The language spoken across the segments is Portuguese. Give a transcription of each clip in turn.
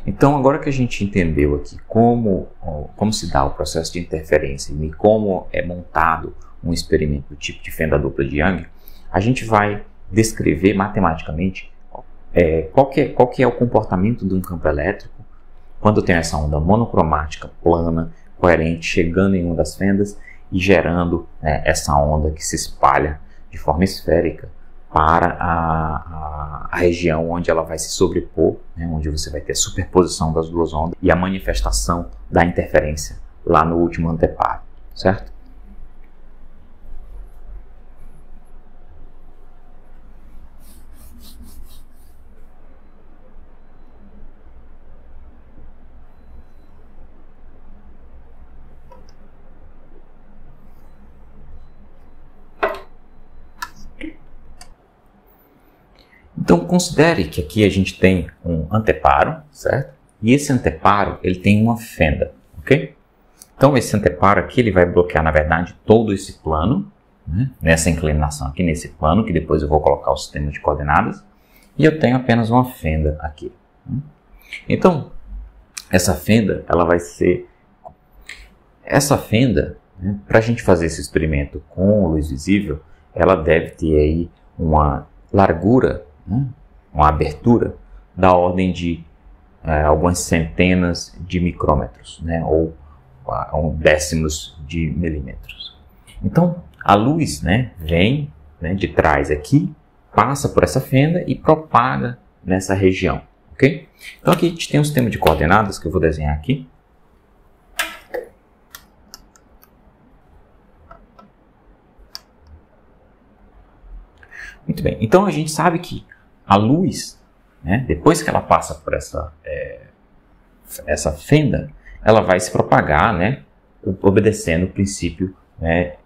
Então, agora que a gente entendeu aqui como se dá o processo de interferência e como é montado um experimento do tipo de fenda dupla de Young, a gente vai descrever matematicamente qual que é o comportamento de um campo elétrico quando tem essa onda monocromática, plana, coerente, chegando em uma das fendas e gerando essa onda que se espalha de forma esférica para a região onde ela vai se sobrepor, onde você vai ter a superposição das duas ondas e a manifestação da interferência lá no último anteparo, certo? Então, considere que aqui a gente tem um anteparo, certo? E esse anteparo, ele tem uma fenda, ok? Então, esse anteparo aqui, ele vai bloquear, na verdade, todo esse plano, nessa inclinação aqui, nesse plano, que depois eu vou colocar o sistema de coordenadas, e eu tenho apenas uma fenda aqui. Então, essa fenda, ela vai ser... Essa fenda, para a gente fazer esse experimento com luz visível, ela deve ter aí uma largura, uma abertura da ordem de algumas centenas de micrômetros, ou décimos de milímetros. Então, a luz vem de trás aqui, passa por essa fenda e propaga nessa região, ok? Então, aqui a gente tem um sistema de coordenadas que eu vou desenhar aqui. Muito bem, então a gente sabe que a luz, depois que ela passa por essa fenda, ela vai se propagar, obedecendo o princípio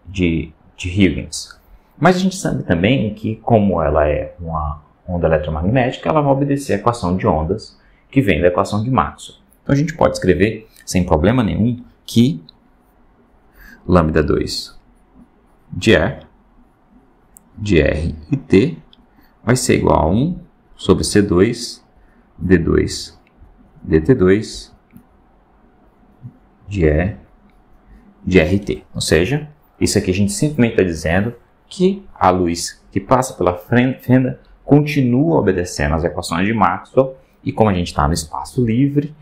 de Huygens. Mas a gente sabe também que, como ela é uma onda eletromagnética, ela vai obedecer a equação de ondas que vem da equação de Maxwell. Então a gente pode escrever, sem problema nenhum, que lambda2 de R e T vai ser igual a 1 sobre C2 D2 dt2 de RT. Ou seja, isso aqui a gente simplesmente está dizendo que a luz que passa pela fenda continua obedecendo às equações de Maxwell, e como a gente está no espaço livre,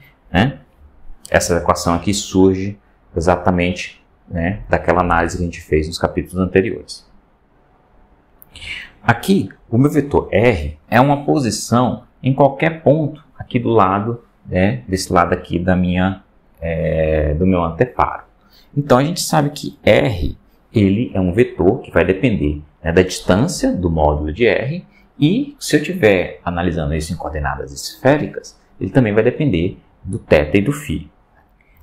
essa equação aqui surge exatamente daquela análise que a gente fez nos capítulos anteriores. Aqui, o meu vetor R é uma posição em qualquer ponto aqui do lado, desse lado aqui do meu anteparo. Então, a gente sabe que R ele é um vetor que vai depender da distância do módulo de R, e se eu estiver analisando isso em coordenadas esféricas, ele também vai depender do θ e do φ.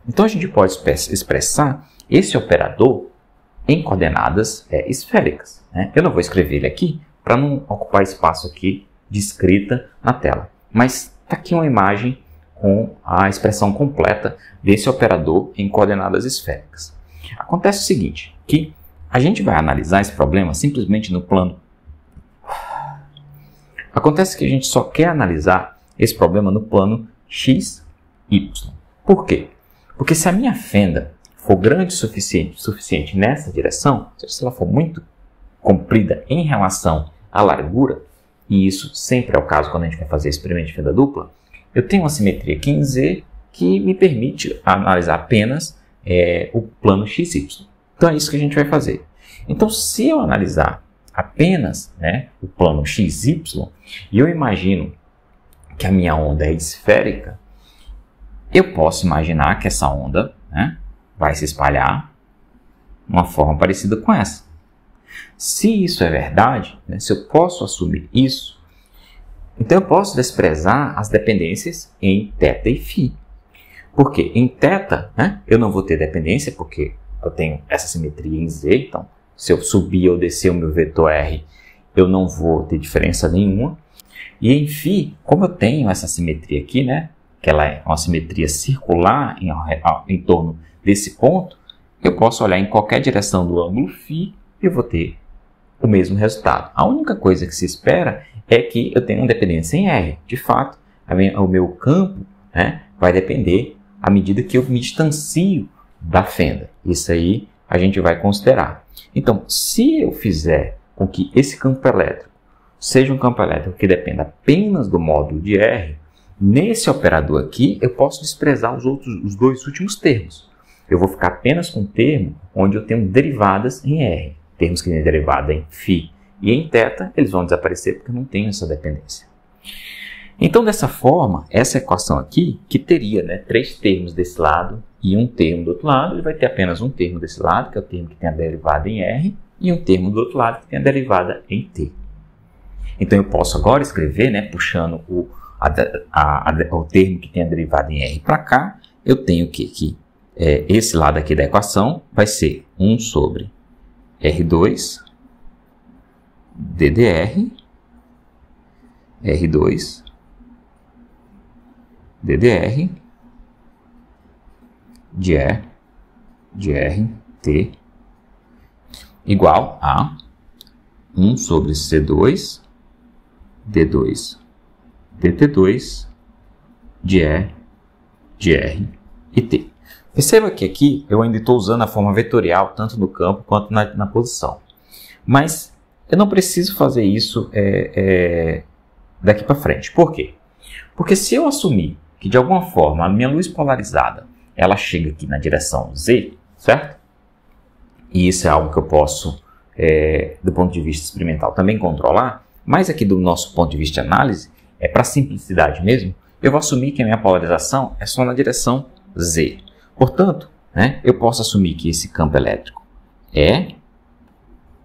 Então, a gente pode expressar esse operador em coordenadas esféricas. Eu não vou escrever ele aqui para não ocupar espaço aqui de escrita na tela. Mas está aqui uma imagem com a expressão completa desse operador em coordenadas esféricas. Acontece o seguinte, que a gente vai analisar esse problema simplesmente no plano. Acontece que a gente só quer analisar esse problema no plano x, y. Por quê? Porque se a minha fenda for grande o suficiente nessa direção, se ela for muito comprida em relação à largura, e isso sempre é o caso quando a gente vai fazer experimento de fenda dupla, eu tenho uma simetria aqui em Z que me permite analisar apenas o plano XY. Então é isso que a gente vai fazer. Então, se eu analisar apenas o plano XY, e eu imagino que a minha onda é esférica, eu posso imaginar que essa onda vai se espalhar de uma forma parecida com essa. Se isso é verdade, se eu posso assumir isso, então eu posso desprezar as dependências em θ e φ. Porque em θ, eu não vou ter dependência, porque eu tenho essa simetria em Z, então se eu subir ou descer o meu vetor R, eu não vou ter diferença nenhuma. E em φ, como eu tenho essa simetria aqui, que ela é uma simetria circular em torno desse ponto, eu posso olhar em qualquer direção do ângulo φ e eu vou ter o mesmo resultado. A única coisa que se espera é que eu tenha uma dependência em R. De fato, o meu campo vai depender à medida que eu me distancio da fenda. Isso aí a gente vai considerar. Então, se eu fizer com que esse campo elétrico seja um campo elétrico que dependa apenas do módulo de R, nesse operador aqui eu posso desprezar os dois últimos termos. Eu vou ficar apenas com um termo onde eu tenho derivadas em R. Termos que têm derivada em φ e em θ, eles vão desaparecer porque eu não tenho essa dependência. Então, dessa forma, essa equação aqui, que teria, né, 3 termos desse lado e um termo do outro lado, ele vai ter apenas um termo desse lado, que é o termo que tem a derivada em R, e um termo do outro lado que tem a derivada em t. Então, eu posso agora escrever, né, puxando o termo que tem a derivada em R para cá, eu tenho que esse lado aqui da equação vai ser 1 sobre R2 DDR, R2 DDR de RT igual a 1 sobre C2 D2 DT2 de R e T. Perceba que aqui eu ainda estou usando a forma vetorial tanto no campo quanto na posição. Mas eu não preciso fazer isso daqui para frente. Por quê? Porque se eu assumir que de alguma forma a minha luz polarizada ela chega aqui na direção Z, certo? E isso é algo que eu posso, do ponto de vista experimental, também controlar, mas aqui do nosso ponto de vista de análise, para simplicidade mesmo, eu vou assumir que a minha polarização é só na direção Z. Portanto, né, eu posso assumir que esse campo elétrico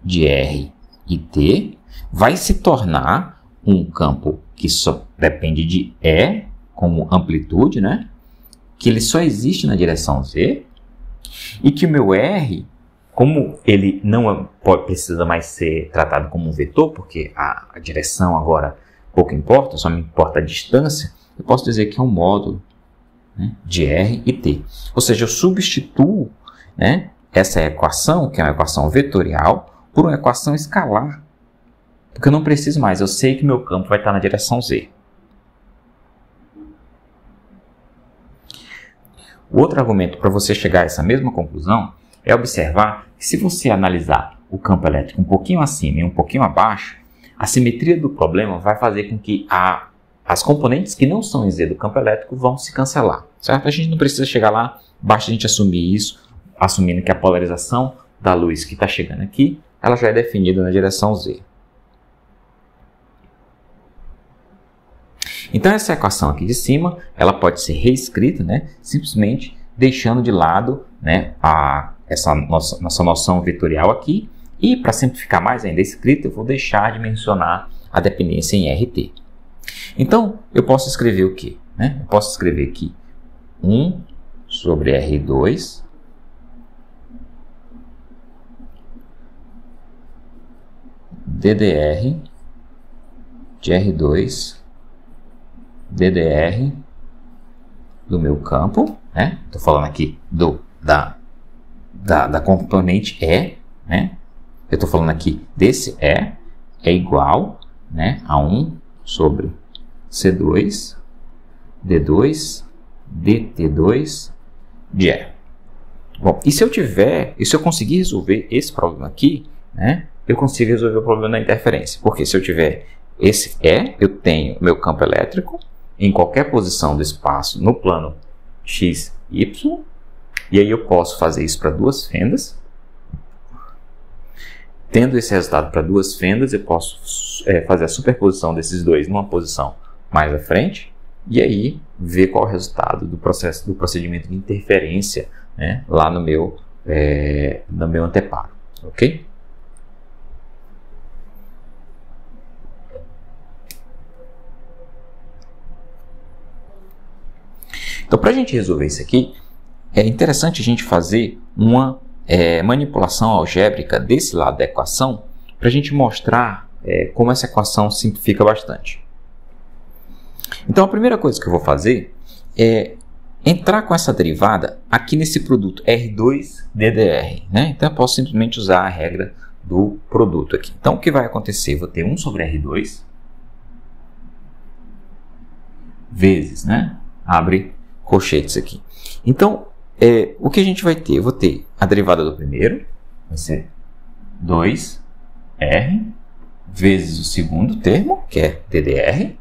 de R e T vai se tornar um campo que só depende de E como amplitude, né? Que ele só existe na direção Z e que o meu R, como ele não precisa mais ser tratado como um vetor, porque a direção agora pouco importa, só me importa a distância, eu posso dizer que é um módulo, né, de R e T. Ou seja, eu substituo, né, essa equação, que é uma equação vetorial, por uma equação escalar. Porque eu não preciso mais, eu sei que meu campo vai estar na direção Z. O outro argumento para você chegar a essa mesma conclusão é observar que se você analisar o campo elétrico um pouquinho acima e um pouquinho abaixo, a simetria do problema vai fazer com que as componentes que não são em Z do campo elétrico vão se cancelar, certo? A gente não precisa chegar lá, basta a gente assumir isso, assumindo que a polarização da luz que está chegando aqui, ela já é definida na direção Z. Então essa equação aqui de cima, ela pode ser reescrita, né, simplesmente deixando de lado, né, essa nossa noção vetorial aqui, e para simplificar mais ainda a escrita, eu vou deixar de mencionar a dependência em RT. Então, eu posso escrever o quê? Né? Eu posso escrever aqui 1 sobre R2 DDR de R2 DDR do meu campo, né? Estou falando aqui da componente E, né? Eu estou falando aqui desse E é igual, né, a 1 sobre C2 D2 DT2 de E. Bom, e se eu conseguir resolver esse problema aqui, né, eu consigo resolver o problema da interferência. Porque se eu tiver esse E, eu tenho meu campo elétrico em qualquer posição do espaço no plano x, y, e aí eu posso fazer isso para duas fendas. Tendo esse resultado para duas fendas, eu posso fazer a superposição desses dois numa posição mais à frente, e aí ver qual é o resultado do procedimento de interferência, né, lá no meu anteparo, ok? Então, para a gente resolver isso aqui, é interessante a gente fazer uma manipulação algébrica desse lado da equação para a gente mostrar como essa equação simplifica bastante. Então, a primeira coisa que eu vou fazer é entrar com essa derivada aqui nesse produto R2 DDR, né? Então, eu posso simplesmente usar a regra do produto aqui. Então, o que vai acontecer? Eu vou ter 1 sobre R2 vezes, né? Abre colchetes aqui. Então, o que a gente vai ter? Eu vou ter a derivada do primeiro, vai ser 2R, vezes o segundo termo, que é DDR,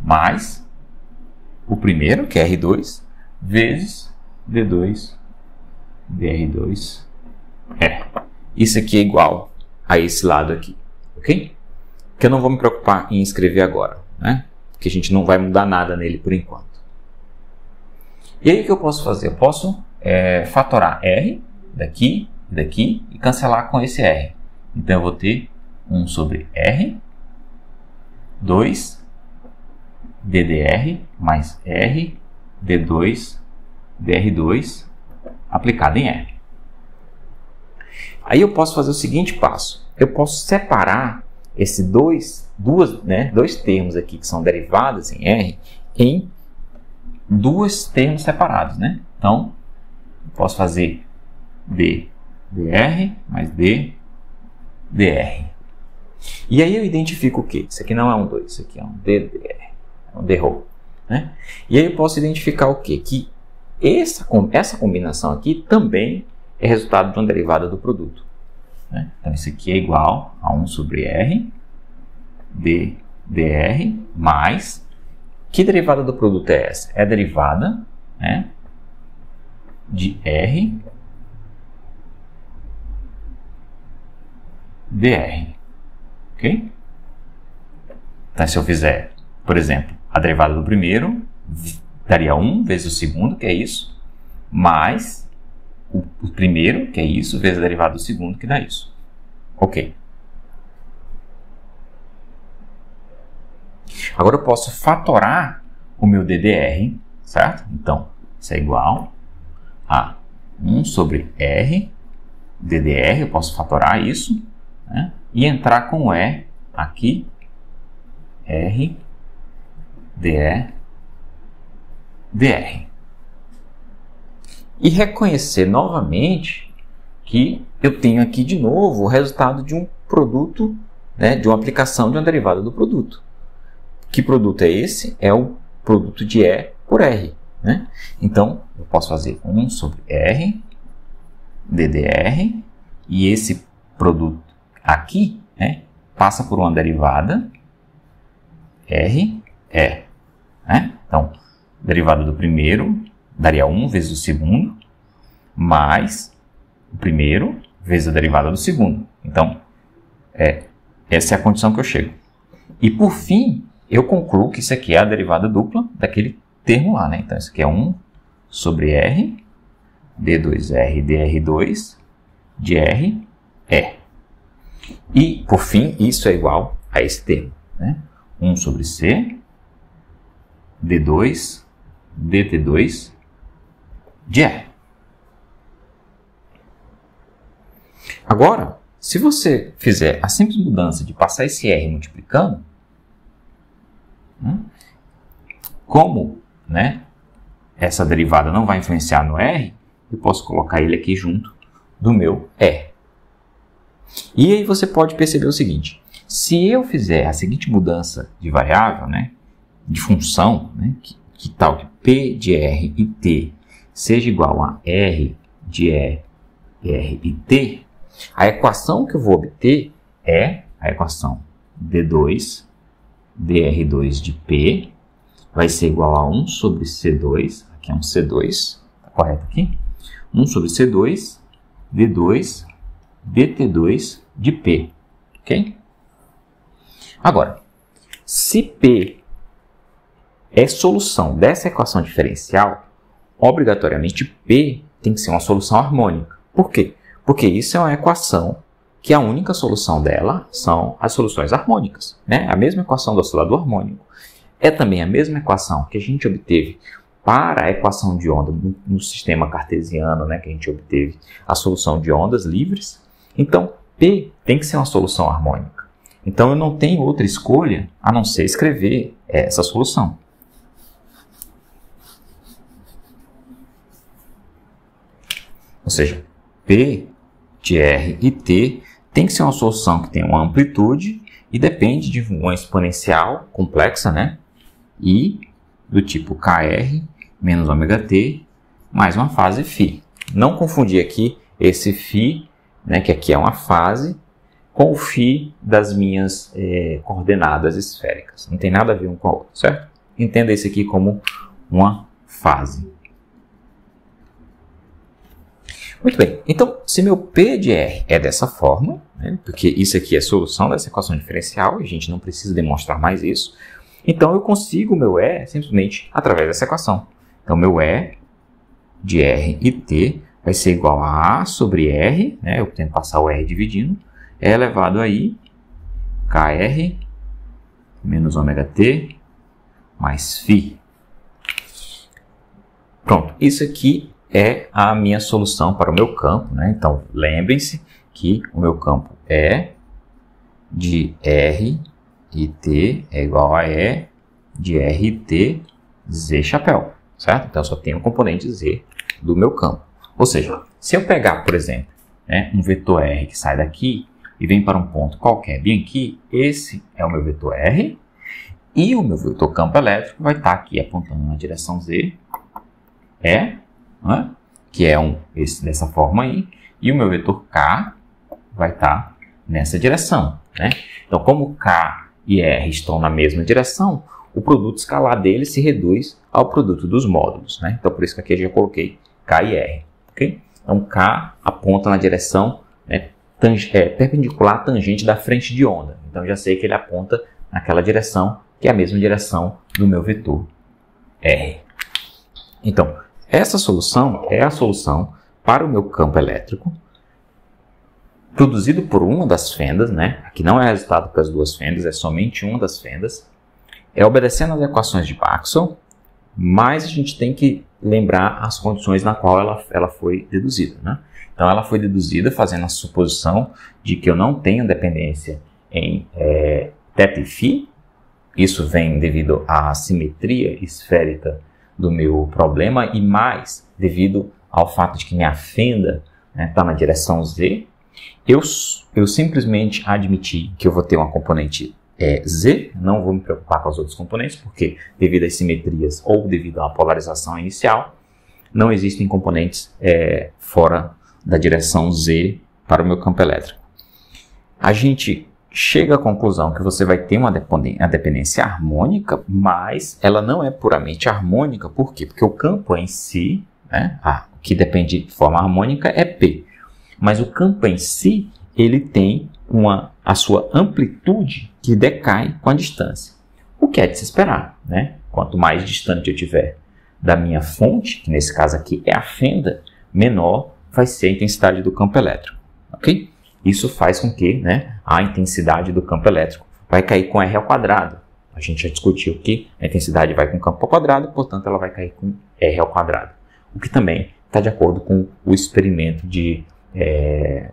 mais o primeiro, que é R2, vezes D2, DR2, Isso aqui é igual a esse lado aqui, ok? Que eu não vou me preocupar em escrever agora, né? Porque a gente não vai mudar nada nele por enquanto. E aí o que eu posso fazer? Eu posso fatorar R daqui e daqui e cancelar com esse R. Então eu vou ter 1 sobre R, 2 DDR mais R, D2, DR2 aplicado em R. Aí eu posso fazer o seguinte passo. Eu posso separar esses dois termos aqui que são derivadas em R em dois termos separados, né? Então, eu posso fazer DDR mais DDR. E aí eu identifico o quê? Isso aqui não é um 2, isso aqui é um DDR, é um D-row, né? E aí eu posso identificar o quê? Que essa combinação aqui também é resultado de uma derivada do produto, né? Então, isso aqui é igual a 1 sobre R, DDR, mais... Que derivada do produto é essa? É a derivada, né, de R dr. Ok? Então, se eu fizer, por exemplo, a derivada do primeiro, daria 1 vezes o segundo, que é isso, mais o primeiro, que é isso, vezes a derivada do segundo, que dá isso. Ok. Agora eu posso fatorar o meu DDR, certo? Então, isso é igual a 1 sobre R DDR, eu posso fatorar isso, né? E entrar com E aqui, R, DE, DR. E reconhecer novamente que eu tenho aqui de novo o resultado de um produto, né, de uma aplicação de uma derivada do produto. Que produto é esse? É o produto de E por R, né? Então, eu posso fazer 1 sobre R, DDR, e esse produto aqui, né, passa por uma derivada R, E, né? Então, derivada do primeiro daria 1 vezes o segundo, mais o primeiro vezes a derivada do segundo. Então, essa é a condição que eu chego. E, por fim, eu concluo que isso aqui é a derivada dupla daquele termo lá, né? Então, isso aqui é 1 sobre R, D2R, DR2, de R, E. E, por fim, isso é igual a esse termo, né? 1 sobre C, D2, DT2, de R. Agora, se você fizer a simples mudança de passar esse R multiplicando, como, né, essa derivada não vai influenciar no R, eu posso colocar ele aqui junto do meu E. E aí você pode perceber o seguinte: se eu fizer a seguinte mudança de variável, né, de função, né, que tal que P de R e T seja igual a R de E, R e T, a equação que eu vou obter é a equação D2, DR2 de P, vai ser igual a 1 sobre C2, aqui é um C2, tá correto aqui? 1 sobre C2, D2, DT2 de P, ok? Agora, se P é solução dessa equação diferencial, obrigatoriamente P tem que ser uma solução harmônica. Por quê? Porque isso é uma equação que a única solução dela são as soluções harmônicas, né? A mesma equação do oscilador harmônico é também a mesma equação que a gente obteve para a equação de onda no sistema cartesiano, né? Que a gente obteve a solução de ondas livres. Então, P tem que ser uma solução harmônica. Então, eu não tenho outra escolha a não ser escrever essa solução. Ou seja, P de R e T tem que ser uma solução que tem uma amplitude e depende de uma exponencial complexa, né? E do tipo KR menos ômega t mais uma fase φ. Não confundir aqui esse φ, né, que aqui é uma fase, com o φ das minhas coordenadas esféricas. Não tem nada a ver um com a outra, certo? Entenda isso aqui como uma fase. Muito bem, então se meu P de R é dessa forma, né, porque isso aqui é a solução dessa equação diferencial, e a gente não precisa demonstrar mais isso, então eu consigo o meu E simplesmente através dessa equação. Então meu E de R e T vai ser igual a sobre R, né, eu tento passar o R dividindo, é elevado a I, KR menos ômega T mais φ. Pronto, isso aqui é a minha solução para o meu campo, né? Então, lembrem-se que o meu campo E de R e T é igual a E de R e T Z chapéu, certo? Então, só tem o componente Z do meu campo. Ou seja, se eu pegar, por exemplo, né, um vetor R que sai daqui e vem para um ponto qualquer bem aqui, esse é o meu vetor R e o meu vetor campo elétrico vai estar aqui apontando na direção Z, né? Que é esse dessa forma aí, e o meu vetor K vai estar nessa direção, né? Então, como K e R estão na mesma direção, o produto escalar deles se reduz ao produto dos módulos, né? Então, por isso que aqui eu já coloquei K e R, ok? Então, K aponta na direção, né, perpendicular à tangente da frente de onda. Então, eu já sei que ele aponta naquela direção, que é a mesma direção do meu vetor R. Então, essa solução é a solução para o meu campo elétrico produzido por uma das fendas, né? Aqui não é resultado para as duas fendas, é somente uma das fendas. É obedecendo às equações de Maxwell, mas a gente tem que lembrar as condições na qual ela foi deduzida, né? Então, ela foi deduzida fazendo a suposição de que eu não tenho dependência em θ e φ. Isso vem devido à simetria esférica do meu problema e mais devido ao fato de que minha fenda está na direção Z. Eu simplesmente admiti que eu vou ter uma componente Z, não vou me preocupar com as outras componentes, porque devido às simetrias ou devido à polarização inicial, não existem componentes fora da direção Z para o meu campo elétrico. A gente chega à conclusão que você vai ter uma dependência harmônica, mas ela não é puramente harmônica. Por quê? Porque o campo em si, né, que depende de forma harmônica, é P. Mas o campo em si, ele tem a sua amplitude que decai com a distância. O que é de se esperar, né? Quanto mais distante eu tiver da minha fonte, que nesse caso aqui é a fenda, menor vai ser a intensidade do campo elétrico, ok? Isso faz com que, né, a intensidade do campo elétrico vai cair com R ao quadrado. A gente já discutiu que a intensidade vai com o campo ao quadrado, portanto ela vai cair com R ao quadrado. O que também está de acordo com o experimento de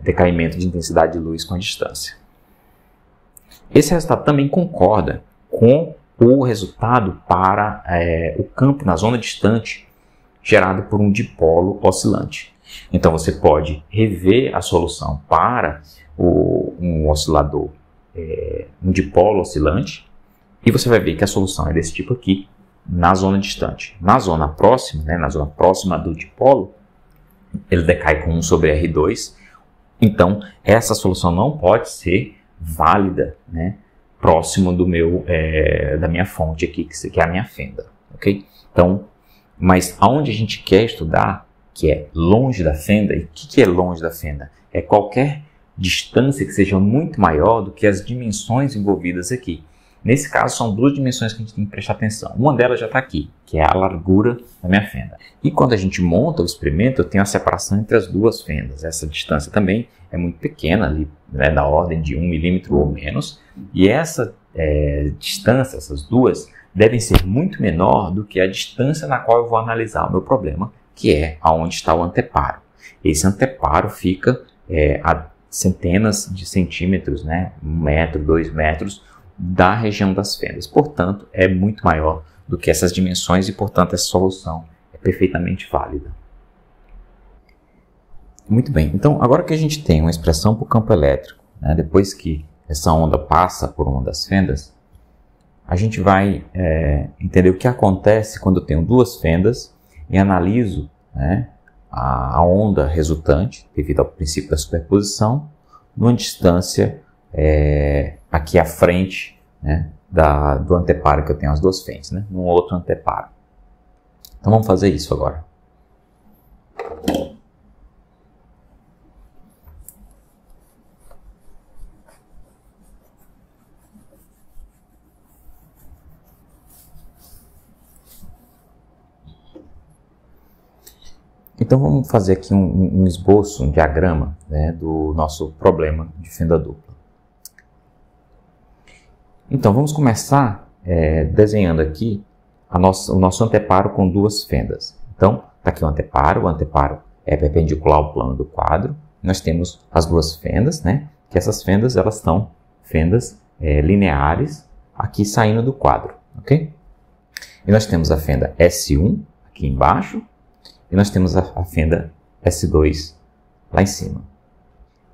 decaimento de intensidade de luz com a distância. Esse resultado também concorda com o resultado para o campo na zona distante gerado por um dipolo oscilante. Então você pode rever a solução para um oscilador, um dipolo oscilante, e você vai ver que a solução é desse tipo aqui, na zona distante. Na zona próxima, né, na zona próxima do dipolo, ele decai com 1 sobre R2. Então, essa solução não pode ser válida, né, próximo da minha fonte aqui, que é a minha fenda. Okay? Então, mas aonde a gente quer estudar, que é longe da fenda, e o que é longe da fenda? É qualquer distância que seja muito maior do que as dimensões envolvidas aqui. Nesse caso, são duas dimensões que a gente tem que prestar atenção. Uma delas já está aqui, que é a largura da minha fenda. E quando a gente monta o experimento, eu tenho a separação entre as duas fendas. Essa distância também é muito pequena, ali, né, da ordem de 1 milímetro ou menos. E essa distância, essas duas, devem ser muito menor do que a distância na qual eu vou analisar o meu problema, que é aonde está o anteparo. Esse anteparo fica a centenas de centímetros, né, 1 metro, 2 metros, da região das fendas. Portanto, é muito maior do que essas dimensões e, portanto, essa solução é perfeitamente válida. Muito bem, então agora que a gente tem uma expressão para o campo elétrico, né, depois que essa onda passa por uma das fendas, a gente vai entender o que acontece quando eu tenho duas fendas e analiso, né, a onda resultante, devido ao princípio da superposição, numa distância aqui à frente, né, do anteparo que eu tenho as duas fentes, né, num outro anteparo. Então vamos fazer isso agora. Então vamos fazer aqui um esboço, um diagrama, né, do nosso problema de fenda dupla. Então vamos começar desenhando aqui o nosso anteparo com duas fendas. Então está aqui o anteparo é perpendicular ao plano do quadro. Nós temos as duas fendas, né, que essas fendas elas são fendas lineares aqui saindo do quadro, ok? E nós temos a fenda S1 aqui embaixo. E nós temos a fenda S2 lá em cima.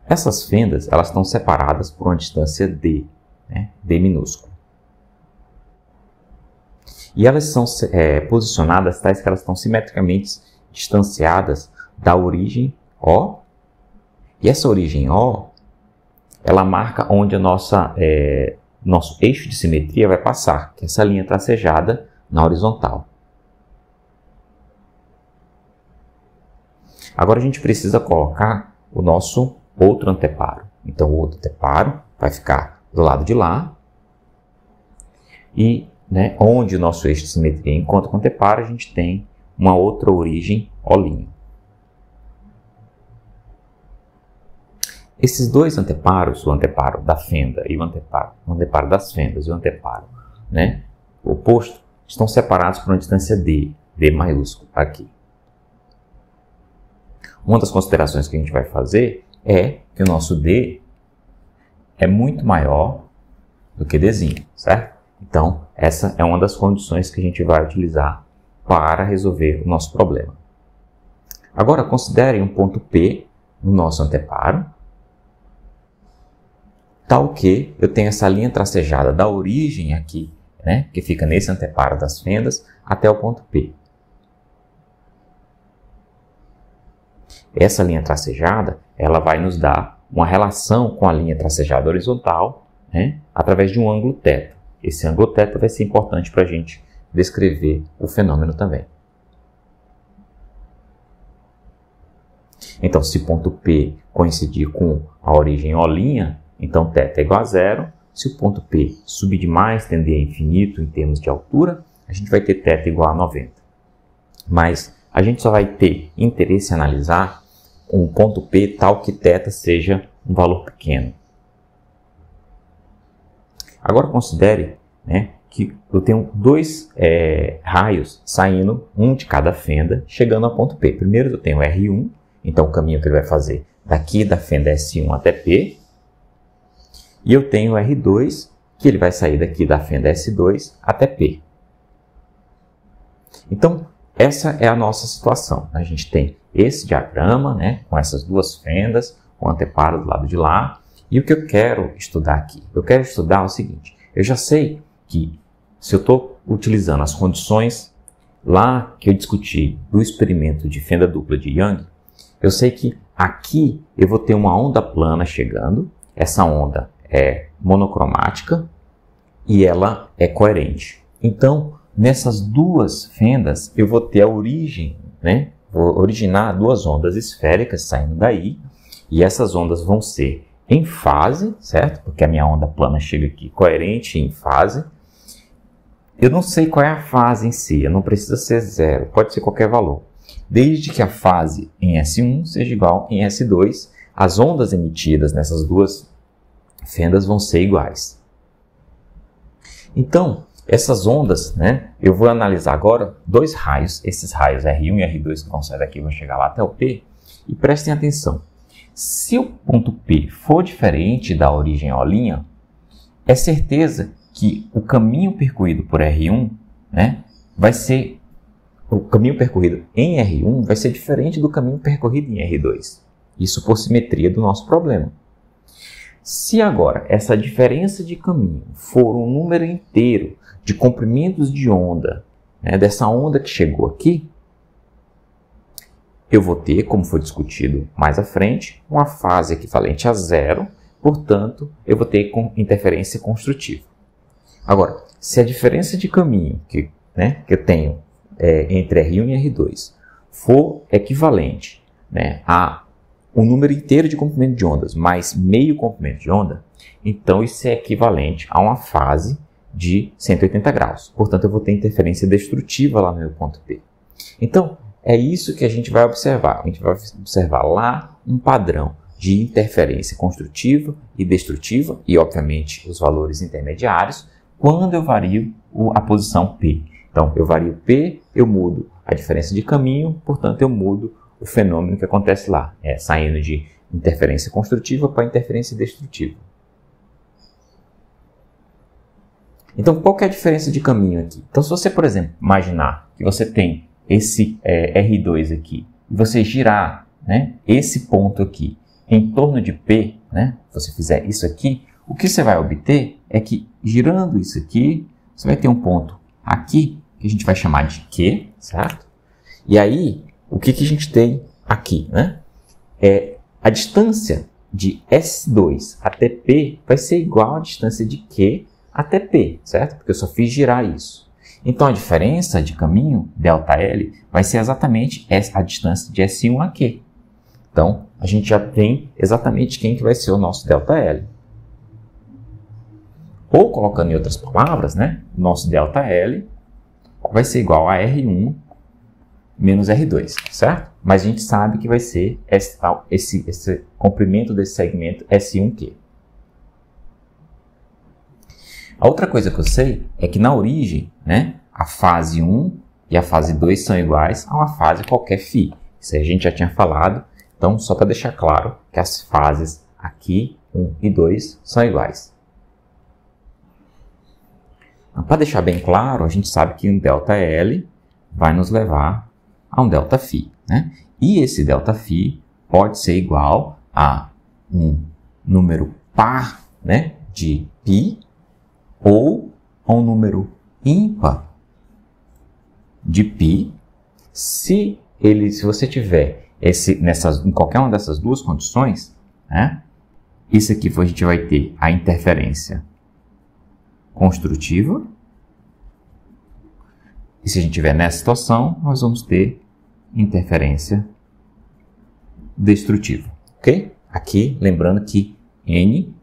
Essas fendas elas estão separadas por uma distância D, né? D minúsculo. E elas são posicionadas tais que elas estão simetricamente distanciadas da origem O. E essa origem O, ela marca onde nosso eixo de simetria vai passar, que é essa linha tracejada na horizontal. Agora a gente precisa colocar o nosso outro anteparo. Então o outro anteparo vai ficar do lado de lá. E, né, onde o nosso eixo de simetria encontra com o anteparo, a gente tem uma outra origem O'. Esses dois anteparos, o anteparo da fenda e o anteparo das fendas e o anteparo, né, oposto, estão separados por uma distância D maiúsculo aqui. Uma das considerações que a gente vai fazer é que o nosso D é muito maior do que Dzinho, certo? Então, essa é uma das condições que a gente vai utilizar para resolver o nosso problema. Agora, considere um ponto P no nosso anteparo, tal que eu tenho essa linha tracejada da origem aqui, né, que fica nesse anteparo das fendas, até o ponto P. Essa linha tracejada, ela vai nos dar uma relação com a linha tracejada horizontal, né, através de um ângulo θ. Esse ângulo θ vai ser importante para a gente descrever o fenômeno também. Então, se ponto P coincidir com a origem O', então θ é igual a zero. Se o ponto P subir demais, tender a infinito em termos de altura, a gente vai ter θ igual a 90. Mas a gente só vai ter interesse em analisar um ponto P tal que θ seja um valor pequeno. Agora considere, né, que eu tenho dois raios saindo, um de cada fenda, chegando ao ponto P. Primeiro eu tenho R1, então o caminho que ele vai fazer daqui da fenda S1 até P. E eu tenho R2, que ele vai sair daqui da fenda S2 até P. Então, essa é a nossa situação. A gente tem esse diagrama, né, com essas duas fendas, com o anteparo do lado de lá. E o que eu quero estudar aqui? Eu quero estudar o seguinte. Eu já sei que se eu estou utilizando as condições lá que eu discuti do experimento de fenda dupla de Young, eu sei que aqui eu vou ter uma onda plana chegando. Essa onda é monocromática e ela é coerente. Então, nessas duas fendas, eu vou ter a origem, né? Vou originar duas ondas esféricas saindo daí, e essas ondas vão ser em fase, certo? Porque a minha onda plana chega aqui coerente em fase. Eu não sei qual é a fase em si, não precisa ser zero, pode ser qualquer valor. Desde que a fase em S1 seja igual em S2, as ondas emitidas nessas duas fendas vão ser iguais. Então, essas ondas, né, eu vou analisar agora dois raios, esses raios R1 e R2 que vão sair daqui vão chegar lá até o P, e prestem atenção. Se o ponto P for diferente da origem O', é certeza que o caminho percorrido por R1, né, vai ser, o caminho percorrido em R1 vai ser diferente do caminho percorrido em R2. Isso por simetria do nosso problema. Se agora essa diferença de caminho for um número inteiro de comprimentos de onda, né, dessa onda que chegou aqui, eu vou ter, como foi discutido mais à frente, uma fase equivalente a zero, portanto, eu vou ter interferência construtiva. Agora, se a diferença de caminho que eu tenho entre R1 e R2 for equivalente a um número inteiro de comprimento de ondas mais meio comprimento de onda, então isso é equivalente a uma fase de 180 graus. Portanto, eu vou ter interferência destrutiva lá no meu ponto P. Então, é isso que a gente vai observar. A gente vai observar lá um padrão de interferência construtiva e destrutiva, e obviamente os valores intermediários, quando eu vario a posição P. Então, eu vario P, eu mudo a diferença de caminho, portanto, eu mudo o fenômeno que acontece lá, saindo de interferência construtiva para interferência destrutiva. Então, qual que é a diferença de caminho aqui? Então, se você, por exemplo, imaginar que você tem esse R2 aqui, e você girar esse ponto aqui em torno de P, se você fizer isso aqui, o que você vai obter é que, girando isso aqui, você vai ter um ponto aqui, que a gente vai chamar de Q, certo? E aí, o que a gente tem aqui? É a distância de S2 até P vai ser igual à distância de Q até P, certo? Porque eu só fiz girar isso. Então, a diferença de caminho, ΔL, vai ser exatamente a distância de S1 a Q. Então, a gente já tem exatamente quem que vai ser o nosso ΔL. Ou, colocando em outras palavras, o nosso ΔL vai ser igual a R1 menos R2, certo? Mas a gente sabe que vai ser esse comprimento desse segmento S1Q. A outra coisa que eu sei é que na origem, a fase 1 e a fase 2 são iguais a uma fase qualquer φ. Isso aí a gente já tinha falado, então só para deixar claro que as fases aqui, 1 e 2, são iguais. Para deixar bem claro, a gente sabe que um ΔL vai nos levar a um ΔΦ. E esse ΔΦ pode ser igual a um número par de π, ou a um número ímpar de π, se você tiver em qualquer uma dessas duas condições, isso aqui a gente vai ter a interferência construtiva, e se a gente tiver nessa situação, nós vamos ter interferência destrutiva, ok? Aqui, lembrando que N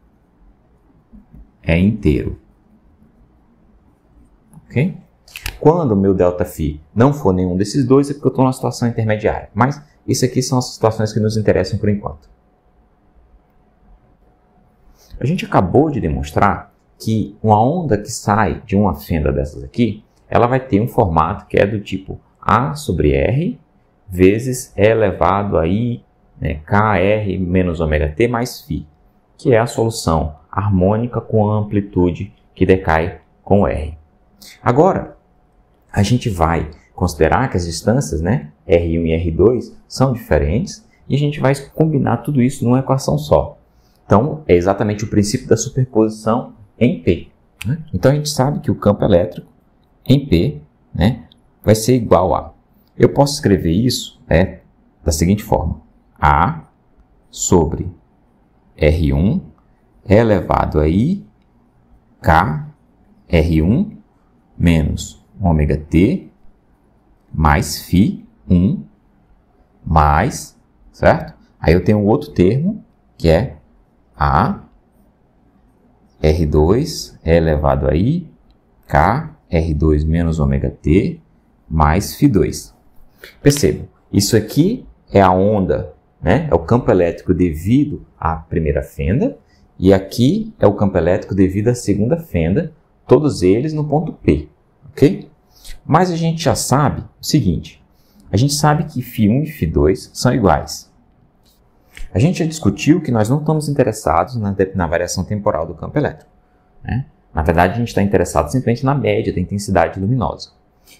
é inteiro. Okay? Quando o meu ΔΦ não for nenhum desses dois, é porque eu estou numa situação intermediária. Mas isso aqui são as situações que nos interessam por enquanto. A gente acabou de demonstrar que uma onda que sai de uma fenda dessas aqui, ela vai ter um formato que é do tipo A sobre R vezes E elevado a I, KR menos ômega-T mais φ, que é a solução harmônica com a amplitude que decai com R. Agora, a gente vai considerar que as distâncias, R1 e R2, são diferentes e a gente vai combinar tudo isso numa equação só. Então, é exatamente o princípio da superposição em P. Então, a gente sabe que o campo elétrico em P vai ser igual a... Eu posso escrever isso da seguinte forma. A sobre R1 elevado a I, K, R1, menos ômega-T, mais φ1, mais, certo? Aí eu tenho outro termo, que é A, R2 elevado a I, K, R2 menos ômega-T, mais φ2. Percebam, isso aqui é a onda, é o campo elétrico devido à primeira fenda, e aqui é o campo elétrico devido à segunda fenda, todos eles no ponto P, ok? Mas a gente já sabe o seguinte, a gente sabe que φ1 e φ2 são iguais. A gente já discutiu que nós não estamos interessados na variação temporal do campo elétrico. Na verdade, a gente está interessado simplesmente na média da intensidade luminosa.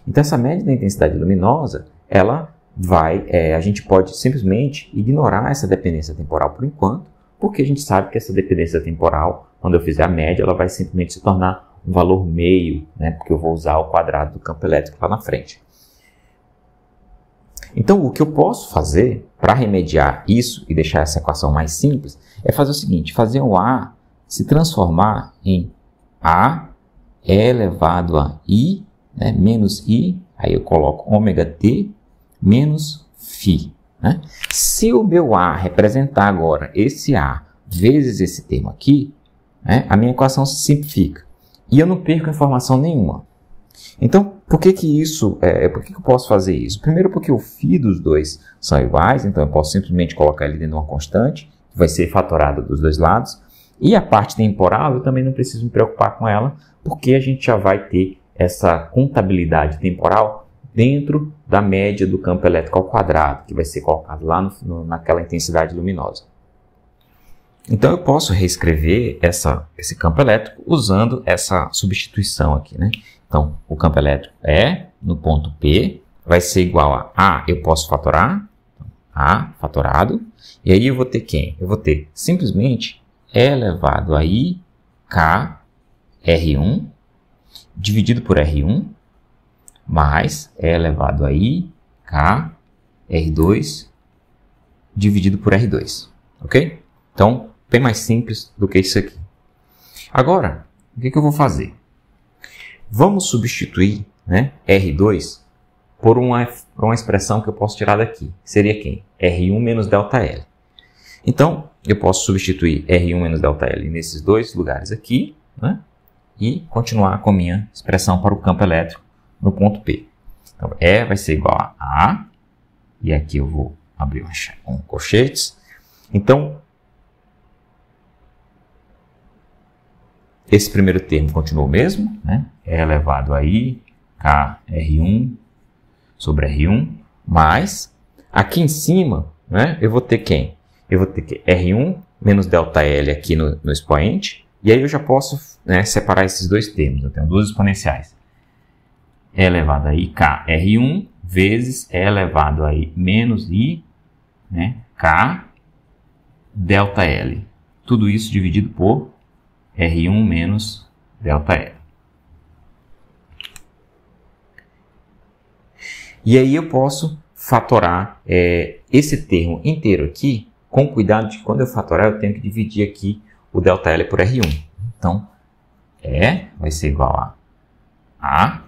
Então, essa média da intensidade luminosa, a gente pode simplesmente ignorar essa dependência temporal por enquanto, porque a gente sabe que essa dependência temporal, quando eu fizer a média, ela vai simplesmente se tornar um valor meio, porque eu vou usar o quadrado do campo elétrico lá na frente. Então, o que eu posso fazer para remediar isso e deixar essa equação mais simples é fazer o seguinte, fazer o A se transformar em A elevado a I, né, menos I, aí eu coloco ômega T menos Φ. Né? Se o meu A representar agora esse A vezes esse termo aqui, né, a minha equação se simplifica. E eu não perco informação nenhuma. Então, por que eu posso fazer isso? Primeiro, porque o φ dos dois são iguais, então eu posso simplesmente colocar ele dentro de uma constante, que vai ser fatorada dos dois lados. E a parte temporal, eu também não preciso me preocupar com ela, porque a gente já vai ter essa contabilidade temporal dentro da média do campo elétrico ao quadrado, que vai ser colocado lá naquela intensidade luminosa. Então, eu posso reescrever esse campo elétrico usando essa substituição aqui, né? Então, o campo elétrico no ponto P, vai ser igual a eu posso fatorar, A fatorado, e aí eu vou ter quem? Eu vou ter simplesmente E elevado a I, K, R1, dividido por R1, mais E elevado a I, K, R2, dividido por R2, ok? Então, bem mais simples do que isso aqui. Agora, o que eu vou fazer? Vamos substituir, né, R2 por uma expressão que eu posso tirar daqui. Seria quem? R1 menos ΔL. Então, eu posso substituir R1 menos ΔL nesses dois lugares aqui, né, e continuar com a minha expressão para o campo elétrico no ponto P. Então, E vai ser igual a e aqui eu vou abrir um colchetes. Então, esse primeiro termo continua o mesmo, né? E elevado a I, K, R1 sobre R1, mais, aqui em cima, né, eu vou ter quem? Eu vou ter que R1 menos ΔL aqui no expoente, e aí eu já posso, né, separar esses dois termos. Eu tenho duas exponenciais. E elevado a I, K, R1, vezes E elevado a I menos I, né, K, ΔL. Tudo isso dividido por R1 menos ΔL. E aí eu posso fatorar esse termo inteiro aqui, com cuidado de que quando eu fatorar eu tenho que dividir aqui o ΔL por R1. Então, vai ser igual a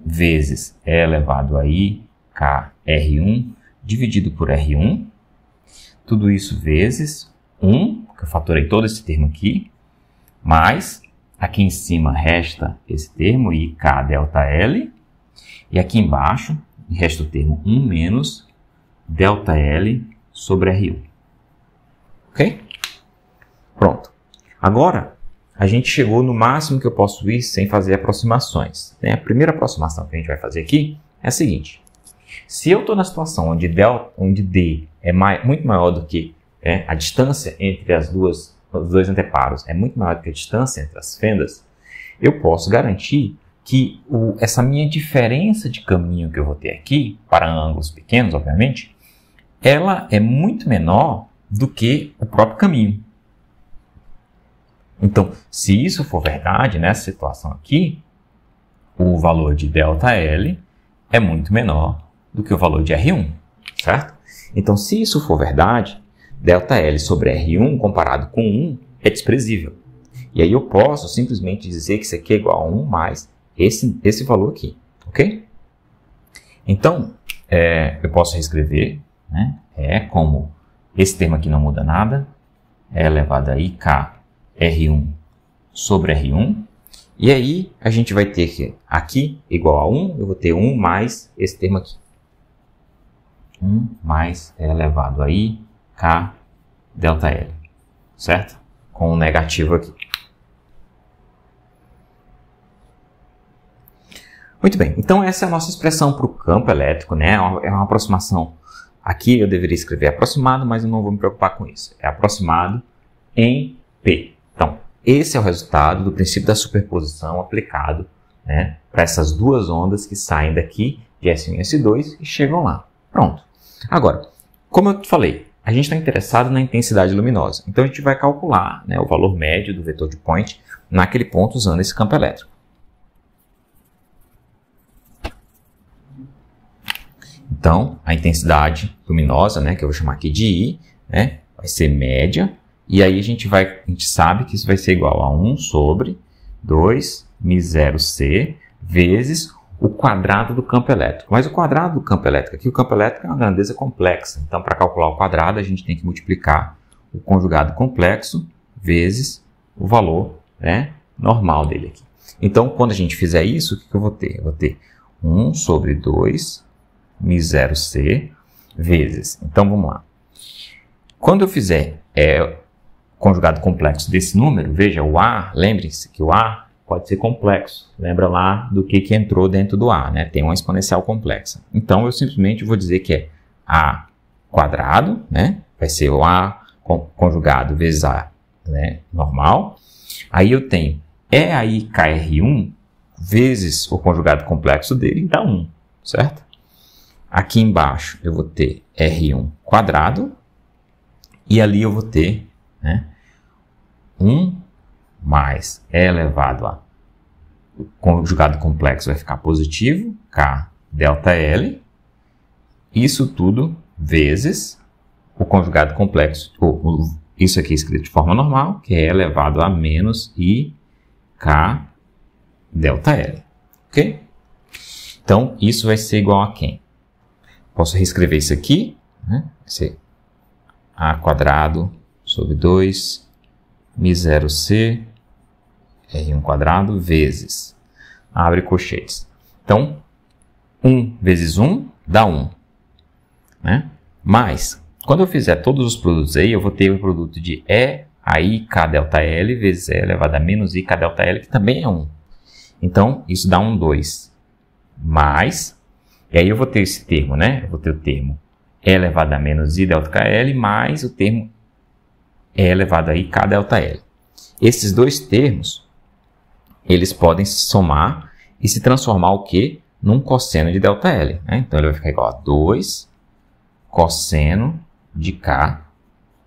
vezes E elevado a I, K, R1, dividido por R1. Tudo isso vezes 1, que eu fatorei todo esse termo aqui, mais, aqui em cima resta esse termo, IK ΔL, e aqui embaixo resta o termo 1 menos ΔL sobre R1. Ok? Pronto. Agora, a gente chegou no máximo que eu posso ir sem fazer aproximações, né? A primeira aproximação que a gente vai fazer aqui é a seguinte. Se eu estou na situação onde D é muito maior do que a distância entre os dois anteparos é muito maior do que a distância entre as fendas, eu posso garantir que essa minha diferença de caminho que eu vou ter aqui, para ângulos pequenos, obviamente, ela é muito menor do que o próprio caminho. Então, se isso for verdade, nessa situação aqui, o valor de ΔL é muito menor do que o valor de R1, certo? Então, se isso for verdade, ΔL sobre R1 comparado com 1 é desprezível. E aí eu posso simplesmente dizer que isso aqui é igual a 1 mais esse valor aqui, ok? Então, eu posso reescrever, né? Como esse termo aqui não muda nada, E elevado a IK R1 sobre R1. E aí a gente vai ter que aqui igual a 1, eu vou ter 1 mais esse termo aqui. 1 mais E elevado a I, K, ΔL, certo? Com um negativo aqui. Muito bem, então essa é a nossa expressão para o campo elétrico, né? É uma aproximação. Aqui eu deveria escrever aproximado, mas eu não vou me preocupar com isso. É aproximado em P. Então, esse é o resultado do princípio da superposição aplicado, né, para essas duas ondas que saem daqui de S1 e S2 e chegam lá. Pronto. Agora, como eu falei, a gente está interessado na intensidade luminosa. Então, a gente vai calcular, né, o valor médio do vetor de point naquele ponto usando esse campo elétrico. Então, a intensidade luminosa, né, que eu vou chamar aqui de I, né, vai ser média. E aí a gente sabe que isso vai ser igual a 1 sobre 2 μ0c vezes o quadrado do campo elétrico. Mas o quadrado do campo elétrico aqui, o campo elétrico é uma grandeza complexa. Então, para calcular o quadrado, a gente tem que multiplicar o conjugado complexo vezes o valor, né, normal dele aqui. Então, quando a gente fizer isso, o que eu vou ter? Eu vou ter 1 sobre 2 μ0c vezes. Então, vamos lá. Quando eu fizer conjugado complexo desse número, veja, o A, lembrem-se que o A pode ser complexo. Lembra lá do que entrou dentro do A, né? Tem uma exponencial complexa. Então, eu simplesmente vou dizer que é A quadrado, né? Vai ser o A conjugado vezes A, né, normal. Aí eu tenho EAIKR1 vezes o conjugado complexo dele, dá 1, certo? Aqui embaixo eu vou ter R1 quadrado e ali eu vou ter, né, 1 mais E elevado a... O conjugado complexo vai ficar positivo, K delta L. Isso tudo vezes o conjugado complexo, isso aqui escrito de forma normal, que é elevado a menos I K delta L. Ok? Então, isso vai ser igual a quem? Posso reescrever isso aqui, né? Vai ser A quadrado sobre 2 μ0c R1 quadrado vezes, abre colchetes. Então, 1 vezes 1 dá 1. Né? Mas, quando eu fizer todos os produtos aí, eu vou ter o produto de E a I K delta L vezes E elevado a menos I K delta L, que também é 1. Então, isso dá 2. Mais, e aí eu vou ter esse termo, né? Eu vou ter o termo E elevado a menos I delta L mais o termo E elevado a I K delta L. Esses dois termos, eles podem se somar e se transformar o quê? Num cosseno de delta L. Né? Então, ele vai ficar igual a 2 cosseno de K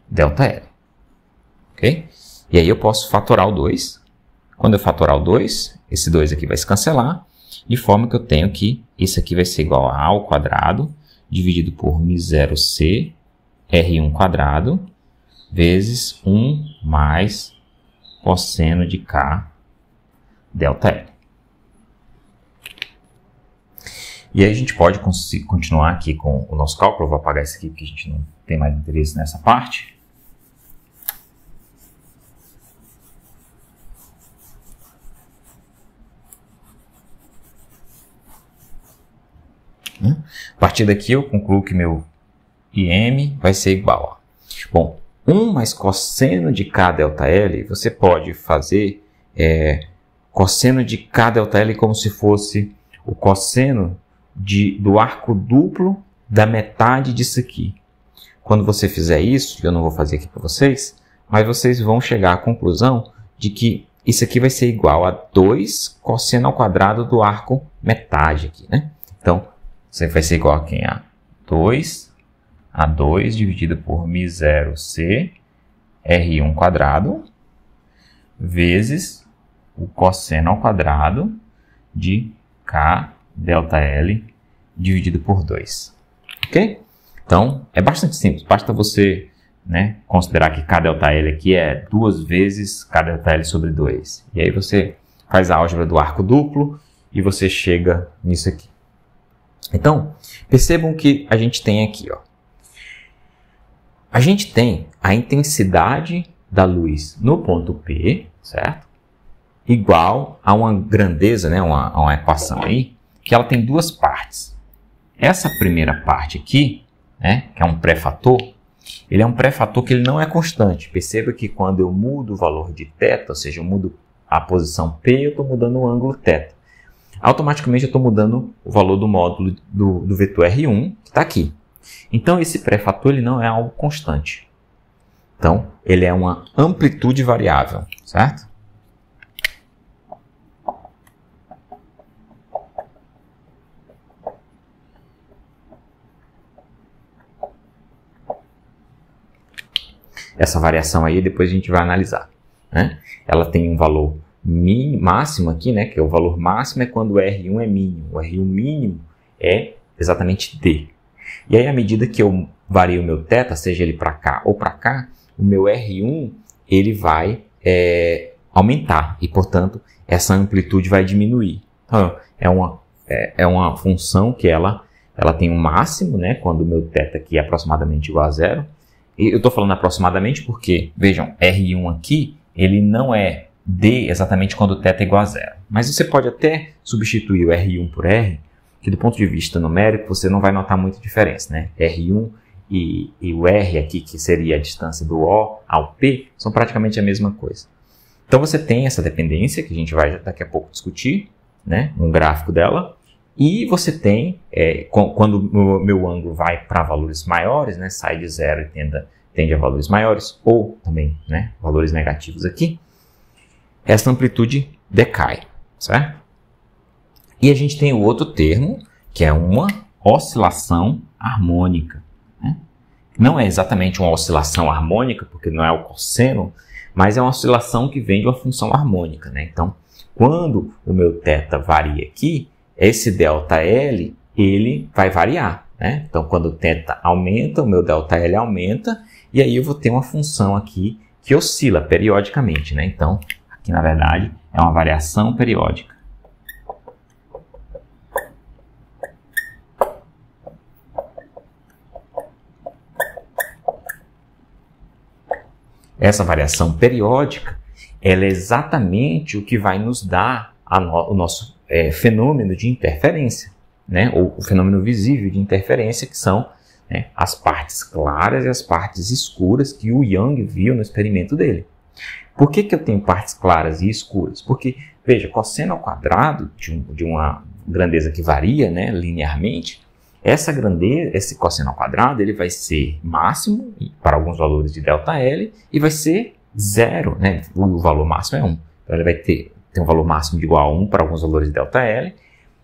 delta L. Ok? E aí eu posso fatorar o 2. Quando eu fatorar o 2, esse 2 aqui vai se cancelar, de forma que eu tenho que isso aqui vai ser igual a A ao quadrado, dividido por μ0c R1 quadrado, vezes 1 mais cosseno de K delta L. E aí a gente pode continuar aqui com o nosso cálculo. Eu vou apagar isso aqui porque a gente não tem mais interesse nessa parte. A partir daqui eu concluo que meu IM vai ser igual a... Bom, 1 mais cosseno de K delta L, você pode fazer cosseno de K delta L como se fosse o cosseno do arco duplo da metade disso aqui. Quando você fizer isso, eu não vou fazer aqui para vocês, mas vocês vão chegar à conclusão de que isso aqui vai ser igual a 2 cosseno ao quadrado do arco metade aqui, né? Então, isso vai ser igual a quem? A 2 dividido por μ0c R1 quadrado vezes o cosseno ao quadrado de K delta L dividido por 2. Ok? Então, é bastante simples. Basta você, né, considerar que K delta L aqui é 2 vezes K delta L sobre 2. E aí você faz a álgebra do arco duplo e você chega nisso aqui. Então, percebam que a gente tem aqui, ó. A gente tem a intensidade da luz no ponto P, certo? Igual a uma grandeza, né, uma equação aí, que ela tem duas partes. Essa primeira parte aqui, né, que é um pré-fator, ele é um pré-fator que ele não é constante. Perceba que quando eu mudo o valor de θ, ou seja, eu mudo a posição P, eu estou mudando o ângulo θ. Automaticamente eu estou mudando o valor do módulo do vetor R1, que está aqui. Então, esse pré-fator ele não é algo constante. Então, ele é uma amplitude variável, certo? Essa variação aí depois a gente vai analisar, né? Ela tem um valor máximo aqui, né? Que é o valor máximo é quando o R1 é mínimo. O R1 mínimo é exatamente D, E aí, à medida que eu vario o meu θ, seja ele para cá ou para cá, o meu R1 ele vai aumentar e, portanto, essa amplitude vai diminuir. Então, é uma função que ela tem um máximo, né, quando o meu θ aqui é aproximadamente igual a zero. E eu estou falando aproximadamente porque, vejam, R1 aqui, ele não é D exatamente quando o θ é igual a zero. Mas você pode até substituir o R1 por R, que do ponto de vista numérico você não vai notar muita diferença, né? R1 e o R aqui, que seria a distância do O ao P, são praticamente a mesma coisa. Então você tem essa dependência, que a gente vai daqui a pouco discutir, né? Um gráfico dela. E você tem, quando o meu ângulo vai para valores maiores, né? Sai de zero e tende a valores maiores, ou também, né? Valores negativos aqui, essa amplitude decai, certo? E a gente tem o outro termo, que é uma oscilação harmônica, né? Não é exatamente uma oscilação harmônica, porque não é o cosseno, mas é uma oscilação que vem de uma função harmônica, né? Então, quando o meu θ varia aqui, esse ΔL, ele vai variar, né? Então, quando o θ aumenta, o meu ΔL aumenta, e aí eu vou ter uma função aqui que oscila periodicamente, né? Então, aqui na verdade é uma variação periódica. Essa variação periódica, ela é exatamente o que vai nos dar o nosso fenômeno de interferência, né? Ou o fenômeno visível de interferência, que são, né, as partes claras e as partes escuras que o Young viu no experimento dele. Por que eu tenho partes claras e escuras? Porque, veja, cosseno ao quadrado de uma grandeza que varia, né, linearmente, essa grandeza, esse cosseno ao quadrado, ele vai ser máximo para alguns valores de ΔL e vai ser zero, né? O valor máximo é 1. Então ele vai ter um valor máximo de igual a 1 para alguns valores de ΔL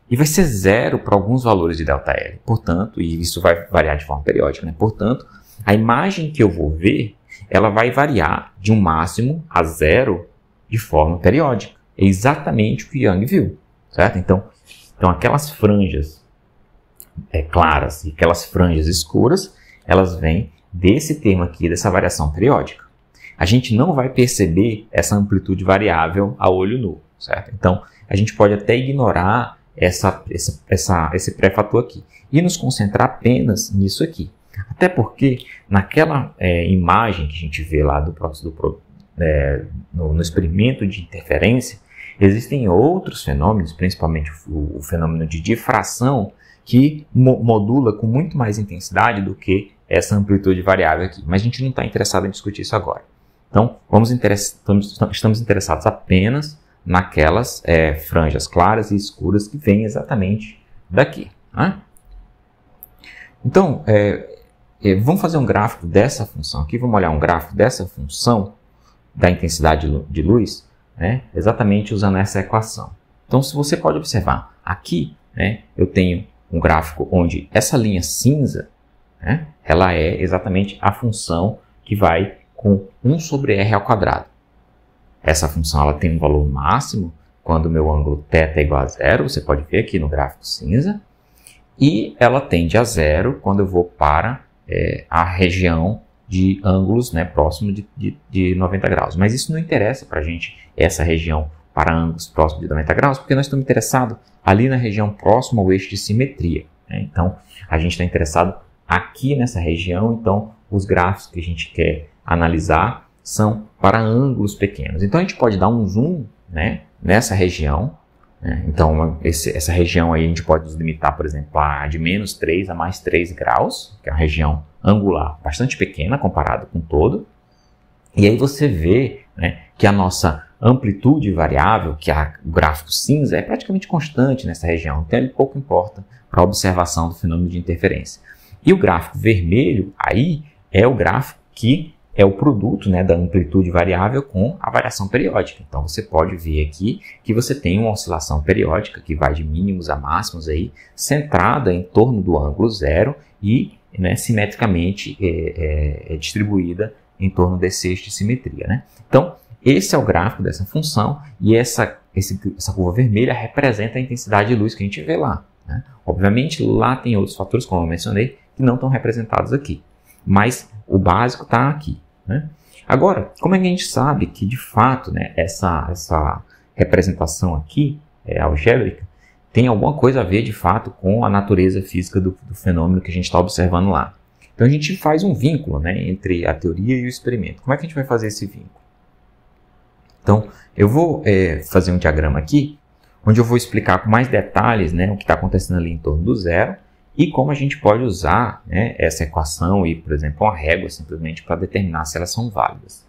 e vai ser zero para alguns valores de ΔL. Portanto, e isso vai variar de forma periódica, né? Portanto, a imagem que eu vou ver, ela vai variar de um máximo a zero de forma periódica. É exatamente o que Young viu, certo? Então aquelas franjas claras e aquelas franjas escuras, elas vêm desse termo aqui, dessa variação periódica. A gente não vai perceber essa amplitude variável a olho nu, certo? Então, a gente pode até ignorar esse pré-fator aqui e nos concentrar apenas nisso aqui. Até porque, naquela imagem que a gente vê lá no experimento de interferência, existem outros fenômenos, principalmente o fenômeno de difração, que modula com muito mais intensidade do que essa amplitude variável aqui. Mas a gente não está interessado em discutir isso agora. Então, estamos interessados apenas naquelas franjas claras e escuras que vêm exatamente daqui, né? Então, vamos fazer um gráfico dessa função aqui. Vamos olhar um gráfico dessa função da intensidade de luz, né, exatamente usando essa equação. Então, se você pode observar, aqui, né, eu tenho um gráfico onde essa linha cinza, né, ela é exatamente a função que vai com 1 sobre r ao quadrado. Essa função ela tem um valor máximo quando o meu ângulo θ é igual a zero, você pode ver aqui no gráfico cinza, e ela tende a zero quando eu vou para a região de ângulos, né, próximo de 90 graus. Mas isso não interessa para a gente, essa região para ângulos próximos de 90 graus, porque nós estamos interessados ali na região próxima ao eixo de simetria, né? Então, a gente está interessado aqui nessa região, então os gráficos que a gente quer analisar são para ângulos pequenos. Então, a gente pode dar um zoom, né, nessa região, né? Então, essa região aí a gente pode limitar, por exemplo, a de menos 3 a mais 3 graus, que é uma região angular bastante pequena comparado com todo. E aí você vê, né, que a nossa amplitude variável, que é o gráfico cinza, é praticamente constante nessa região, então ele pouco importa para a observação do fenômeno de interferência. E o gráfico vermelho, aí, é o gráfico que é o produto, né, da amplitude variável com a variação periódica. Então você pode ver aqui que você tem uma oscilação periódica que vai de mínimos a máximos, aí, centrada em torno do ângulo zero e, né, simetricamente distribuída em torno desse eixo de simetria, né? Então, esse é o gráfico dessa função e essa curva vermelha representa a intensidade de luz que a gente vê lá, né? Obviamente, lá tem outros fatores, como eu mencionei, que não estão representados aqui. Mas o básico está aqui, né? Agora, como é que a gente sabe que, de fato, né, essa representação aqui, algébrica, tem alguma coisa a ver, de fato, com a natureza física do fenômeno que a gente está observando lá? Então, a gente faz um vínculo, né, entre a teoria e o experimento. Como é que a gente vai fazer esse vínculo? Então, eu vou fazer um diagrama aqui, onde eu vou explicar com mais detalhes, né, o que está acontecendo ali em torno do zero e como a gente pode usar, né, essa equação e, por exemplo, uma régua simplesmente para determinar se elas são válidas.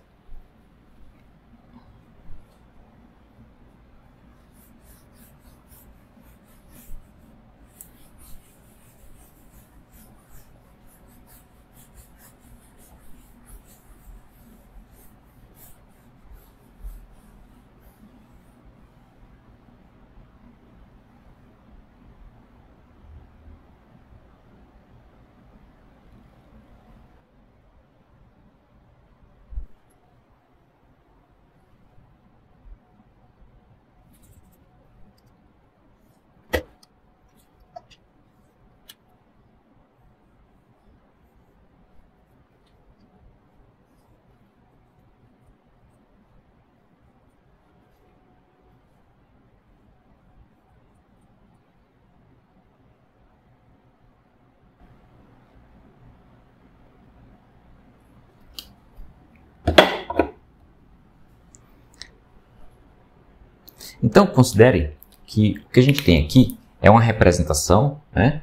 Então, considere que o que a gente tem aqui é uma representação, né?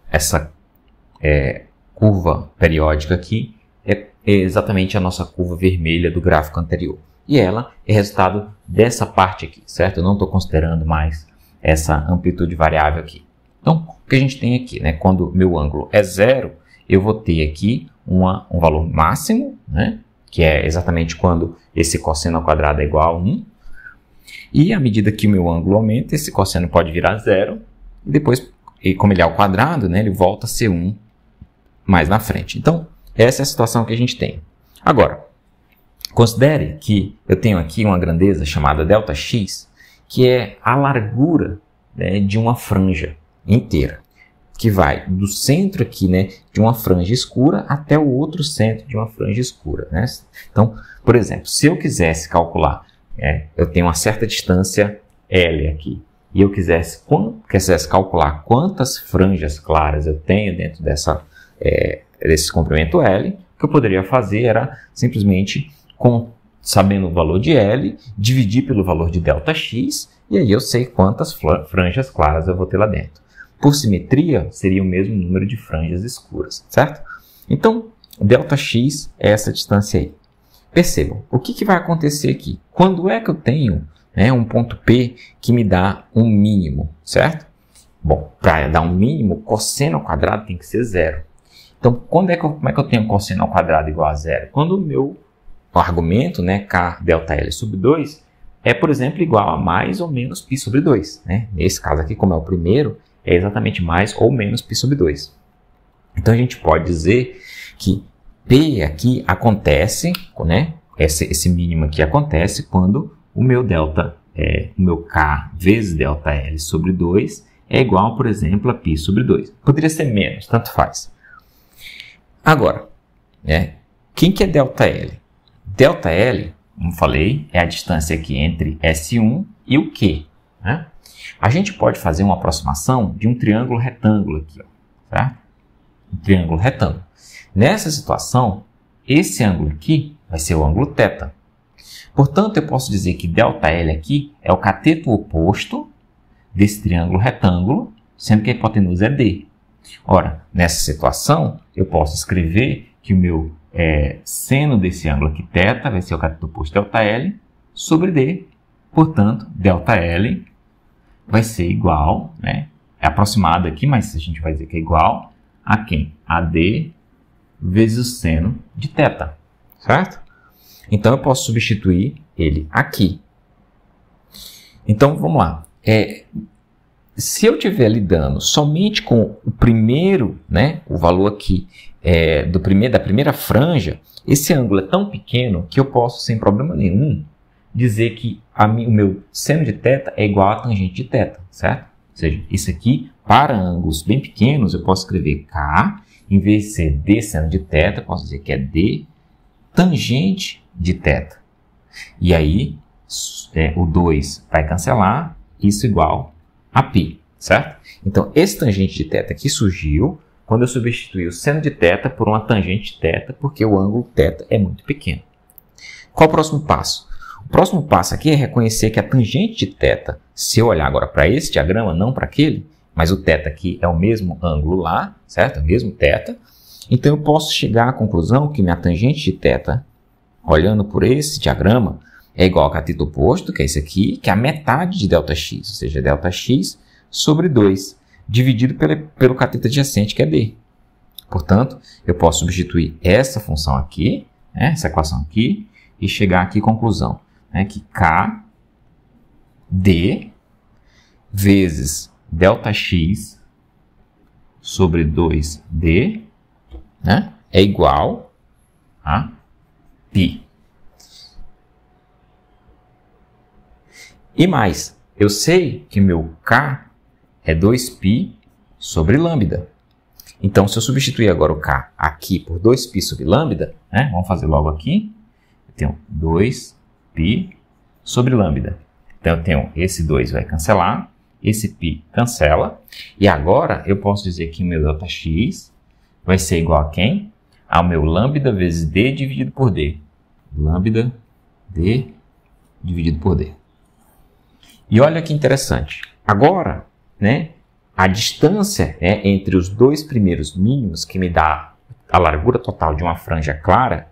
Essa curva periódica aqui é exatamente a nossa curva vermelha do gráfico anterior. E ela é resultado dessa parte aqui, certo? Eu não estou considerando mais essa amplitude variável aqui. Então, o que a gente tem aqui, né? Quando meu ângulo é zero, eu vou ter aqui um valor máximo, né? Que é exatamente quando esse cosseno ao quadrado é igual a 1. E à medida que o meu ângulo aumenta, esse cosseno pode virar zero. E depois, como ele é ao quadrado, né, ele volta a ser 1 mais na frente. Então, essa é a situação que a gente tem. Agora, considere que eu tenho aqui uma grandeza chamada ΔX, que é a largura, né, de uma franja inteira, que vai do centro aqui, né, de uma franja escura até o outro centro de uma franja escura, né? Então, por exemplo, se eu quisesse calcular, eu tenho uma certa distância L aqui, e eu quisesse calcular quantas franjas claras eu tenho dentro desse comprimento L, o que eu poderia fazer era simplesmente, sabendo o valor de L, dividir pelo valor de ΔX, e aí eu sei quantas franjas claras eu vou ter lá dentro. Por simetria, seria o mesmo número de franjas escuras, certo? Então, ΔX é essa distância aí. Percebam, o que vai acontecer aqui? Quando é que eu tenho, né, um ponto P que me dá um mínimo, certo? Bom, para dar um mínimo, cosseno ao quadrado tem que ser zero. Então, como é que eu tenho cosseno ao quadrado igual a zero? Quando o meu argumento, né, K ΔL sobre 2, é, por exemplo, igual a mais ou menos π sobre 2. Né? Nesse caso aqui, como é o primeiro, é exatamente mais ou menos π sobre 2. Então, a gente pode dizer que P aqui acontece, né? Esse mínimo aqui acontece quando o meu K vezes ΔL sobre 2 é igual, por exemplo, a π sobre 2. Poderia ser menos, tanto faz. Agora, né? Quem que é ΔL? ΔL, como falei, é a distância aqui entre S1 e o Q. Né? A gente pode fazer uma aproximação de um triângulo retângulo aqui, ó, tá? Um triângulo retângulo. Nessa situação, esse ângulo aqui vai ser o ângulo θ. Portanto, eu posso dizer que ΔL aqui é o cateto oposto desse triângulo retângulo, sendo que a hipotenusa é D. Ora, nessa situação, eu posso escrever que o meu seno desse ângulo aqui, θ, vai ser o cateto oposto ΔL sobre D. Portanto, ΔL vai ser igual, né? É aproximado aqui, mas a gente vai dizer que é igual a quem? A D vezes o seno de θ, certo? Então, eu posso substituir ele aqui. Então, vamos lá. Se eu estiver lidando somente com o primeiro, né, o valor aqui da primeira franja, esse ângulo é tão pequeno que eu posso, sem problema nenhum, dizer que o meu seno de θ é igual a tangente de θ, certo? seja, isso aqui, para ângulos bem pequenos, eu posso escrever K, em vez de ser D seno de θ, posso dizer que é D tangente de θ. E aí, o 2 vai cancelar, isso igual a π, certo? Então, esse tangente de θ aqui surgiu quando eu substituí o seno de θ por uma tangente de θ, porque o ângulo θ é muito pequeno. Qual o próximo passo? O próximo passo aqui é reconhecer que a tangente de θ, se eu olhar agora para esse diagrama, não para aquele, mas o θ aqui é o mesmo ângulo lá, certo? É o mesmo θ. Então, eu posso chegar à conclusão que minha tangente de θ, olhando por esse diagrama, é igual a cateto oposto, que é esse aqui, que é a metade de ΔX, ou seja, ΔX sobre 2, dividido pelo cateto adjacente, que é D. Portanto, eu posso substituir essa função aqui, né, essa equação aqui, e chegar aqui à conclusão, né, que KD vezes ΔX sobre 2D, né, é igual a π. E mais, eu sei que meu K é 2π sobre lambda. Então, se eu substituir agora o K aqui por 2π sobre lambda, né, vamos fazer logo aqui, eu tenho 2π sobre lambda. Então, eu tenho esse 2 vai cancelar, esse π cancela, e agora eu posso dizer que o meu ΔX vai ser igual a quem? Ao meu lambda vezes D dividido por D. Lambda D dividido por D. E olha que interessante. Agora, né, a distância, né, entre os dois primeiros mínimos, que me dá a largura total de uma franja clara,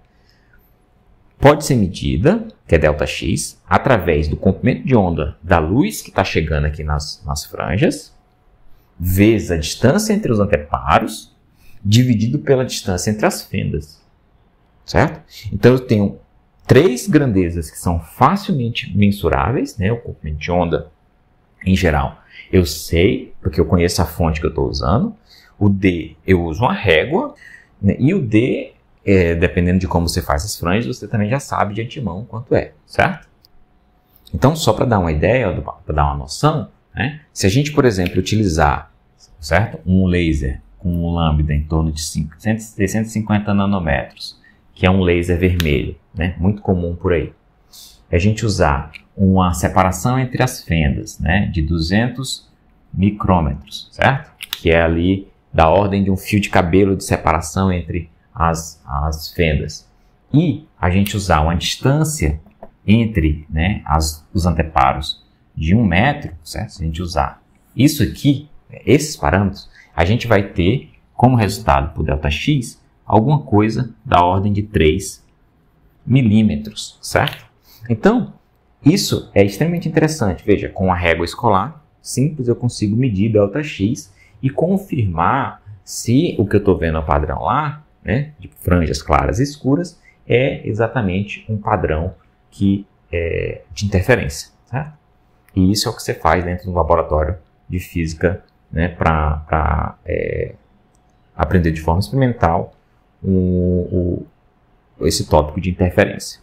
pode ser medida, que é ΔX, através do comprimento de onda da luz que está chegando aqui nas franjas, vezes a distância entre os anteparos, dividido pela distância entre as fendas. Certo? Então, eu tenho 3 grandezas que são facilmente mensuráveis, né? O comprimento de onda, em geral, eu sei, porque eu conheço a fonte que eu estou usando. O D, eu uso uma régua, né? E o D, dependendo de como você faz as franjas, você também já sabe de antemão quanto é, certo? Então, só para dar uma ideia, para dar uma noção, né? Se a gente, por exemplo, utilizar, certo, um laser com um lambda em torno de 650 nanômetros, que é um laser vermelho, né, muito comum por aí. A gente usar uma separação entre as fendas, né, de 200 micrômetros, certo? Que é ali da ordem de um fio de cabelo de separação entre as fendas. E a gente usar uma distância entre, né, os anteparos de 1 metro, certo? Se a gente usar isso aqui, esses parâmetros, a gente vai ter como resultado por ΔX alguma coisa da ordem de 3 milímetros, certo? Então, isso é extremamente interessante. Veja, com a régua escolar simples eu consigo medir ΔX e confirmar se o que eu estou vendo no padrão lá, né, de franjas claras e escuras, é exatamente um padrão de interferência, certo? E isso é o que você faz dentro do laboratório de física, né, para aprender de forma experimental esse tópico de interferência.